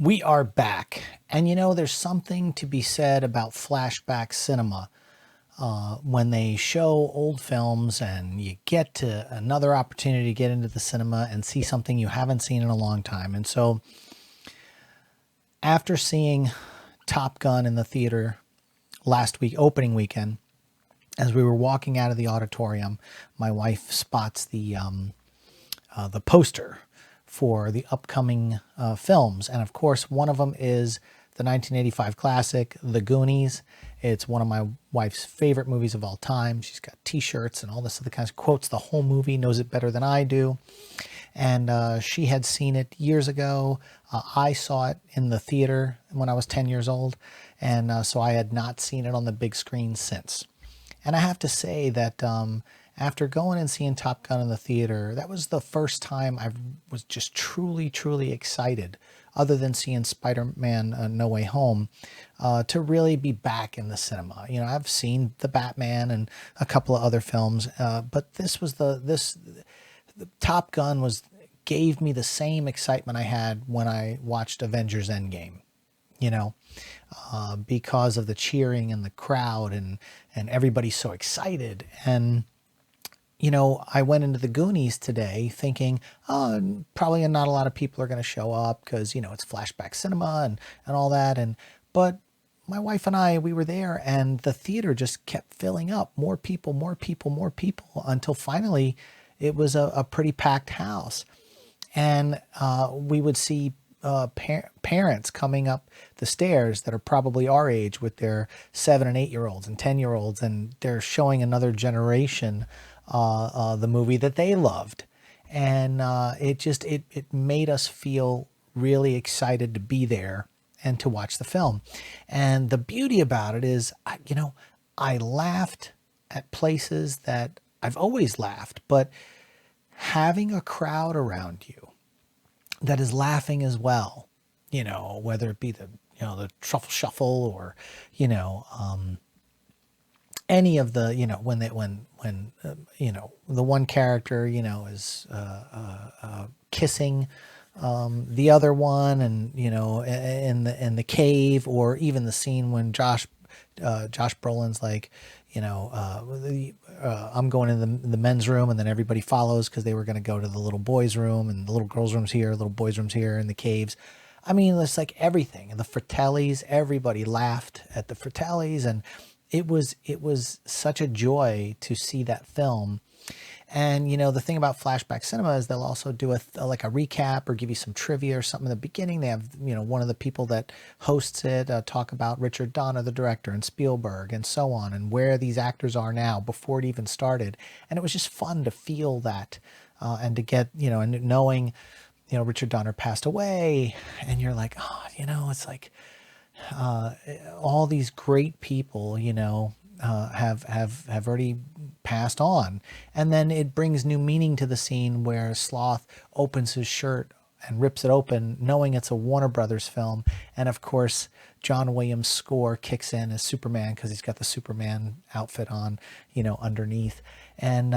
We are back. And you know, there's something to be said about flashback cinema. When they show old films and you get to another opportunity to get into the cinema and see something you haven't seen in a long time. And so, after seeing Top Gun in the theater last week, opening weekend, as we were walking out of the auditorium, my wife spots the poster for the upcoming films. And of course, one of them is the 1985 classic, The Goonies. It's one of my wife's favorite movies of all time. She's got t-shirts and all this other kinds of quotes the whole movie, knows it better than I do. And she had seen it years ago. I saw it in the theater when I was 10 years old. And so I had not seen it on the big screen since. And I have to say that after going and seeing Top Gun in the theater, that was the first time I was just truly excited, other than seeing Spider-Man No Way Home, to really be back in the cinema. You know, I've seen The Batman and a couple of other films, but this was the Top Gun gave me the same excitement I had when I watched Avengers Endgame. You know, because of the cheering and the crowd and everybody's so excited. And, you know, I went into the Goonies today thinking, oh, probably not a lot of people are going to show up because, you know, it's flashback cinema and all that. But my wife and I, we were there and the theater just kept filling up, more people, until finally it was a pretty packed house. And we would see parents coming up the stairs that are probably our age with their 7 and 8-year-olds and 10-year-olds, and they're showing another generation the movie that they loved. And it made us feel really excited to be there and to watch the film. And the beauty about it is, I laughed at places that I've always laughed, but having a crowd around you that is laughing as well, you know, whether it be the truffle shuffle or, any of the, when the one character, is kissing the other one, and, in the cave, or even the scene when Josh Brolin's like, I'm going in the men's room, and then everybody follows because they were going to go to the little boys' room, and the little girls' room's here, little boys' room's here, in the caves. I mean, it's like everything. And the Fratellis, everybody laughed at the Fratellis, and it was such a joy to see that film. And, the thing about Flashback Cinema is they'll also do a recap or give you some trivia or something in the beginning. They have, one of the people that hosts it talk about Richard Donner, the director, and Spielberg, and so on, and where these actors are now before it even started. And it was just fun to feel that and to get, and knowing, Richard Donner passed away, and you're like, oh, it's like all these great people, have already passed on. And then it brings new meaning to the scene where Sloth opens his shirt and rips it open, knowing it's a Warner Brothers film. And of course, John Williams' score kicks in as Superman because he's got the Superman outfit on, underneath. And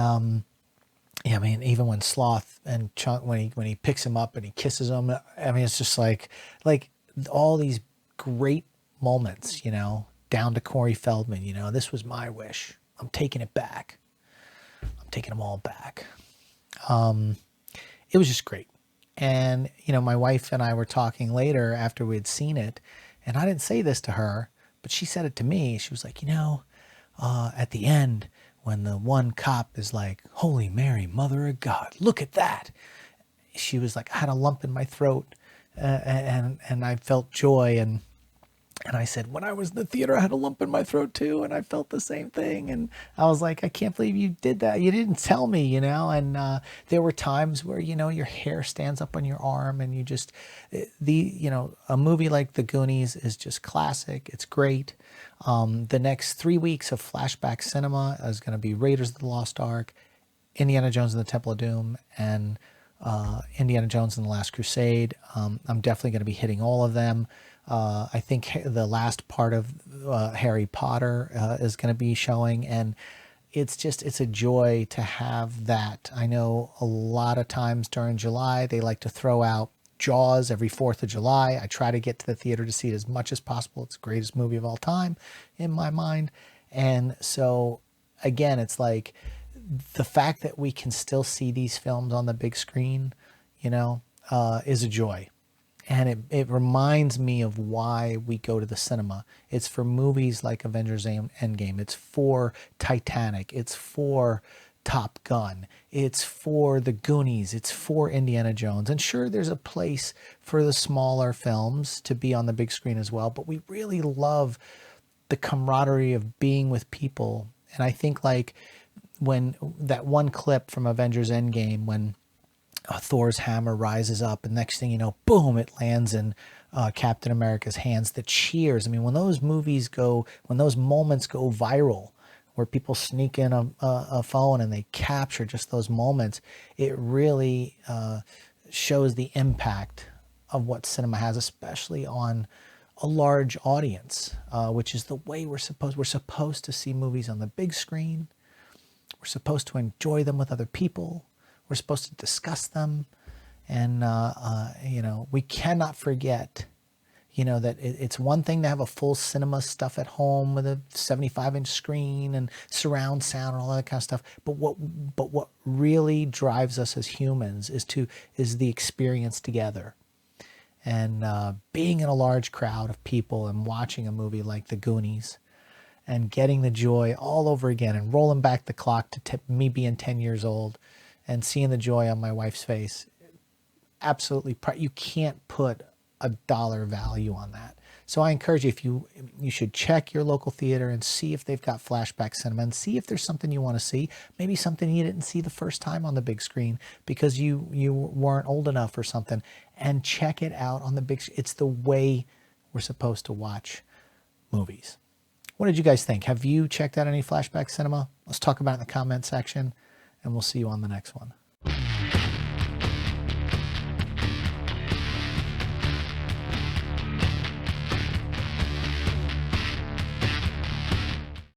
yeah, I mean, even when Sloth and Chunk, when he picks him up and he kisses him, I mean, it's just like all these great moments, down to Corey Feldman, this was my wish. I'm taking it back. I'm taking them all back. It was just great. And, my wife and I were talking later after we had seen it, and I didn't say this to her, but she said it to me. She was like, at the end, when the one cop is like, "Holy Mary, Mother of God, look at that." She was like, I had a lump in my throat, and I felt joy. And I said, when I was in the theater, I had a lump in my throat too, and I felt the same thing. And I was like, I can't believe you did that. You didn't tell me, And there were times where, your hair stands up on your arm, and you just, a movie like The Goonies is just classic. It's great. The next 3 weeks of Flashback Cinema is going to be Raiders of the Lost Ark, Indiana Jones and the Temple of Doom, and Indiana Jones and the Last Crusade. I'm definitely going to be hitting all of them. I think the last part of Harry Potter is going to be showing, and it's a joy to have that. I know a lot of times during July they like to throw out Jaws every 4th of July. I try to get to the theater to see it as much as possible. It's the greatest movie of all time in my mind. And so, again, it's like the fact that we can still see these films on the big screen, is a joy. And it reminds me of why we go to the cinema. It's for movies like Avengers Endgame. It's for Titanic. It's for Top Gun. It's for the Goonies. It's for Indiana Jones. And sure, there's a place for the smaller films to be on the big screen as well. But we really love the camaraderie of being with people. And I think like when that one clip from Avengers Endgame, when Thor's hammer rises up, and next thing you know, boom, it lands in Captain America's hands. The cheers. I mean, when those moments go viral, where people sneak in a phone and they capture just those moments, it really shows the impact of what cinema has, especially on a large audience, which is the way we're supposed to see movies on the big screen. We're supposed to enjoy them with other people. We're supposed to discuss them. And, we cannot forget, that it's one thing to have a full cinema stuff at home with a 75-inch screen and surround sound and all that kind of stuff. But what really drives us as humans is the experience together. And being in a large crowd of people and watching a movie like The Goonies and getting the joy all over again and rolling back the clock to me being 10 years old and seeing the joy on my wife's face. Absolutely. You can't put a dollar value on that. So I encourage you, you should check your local theater and see if they've got Flashback Cinema and see if there's something you want to see. Maybe something you didn't see the first time on the big screen because you weren't old enough or something. And check it out on the big screen. It's the way we're supposed to watch movies. What did you guys think? Have you checked out any Flashback Cinema? Let's talk about it in the comment section, and we'll see you on the next one.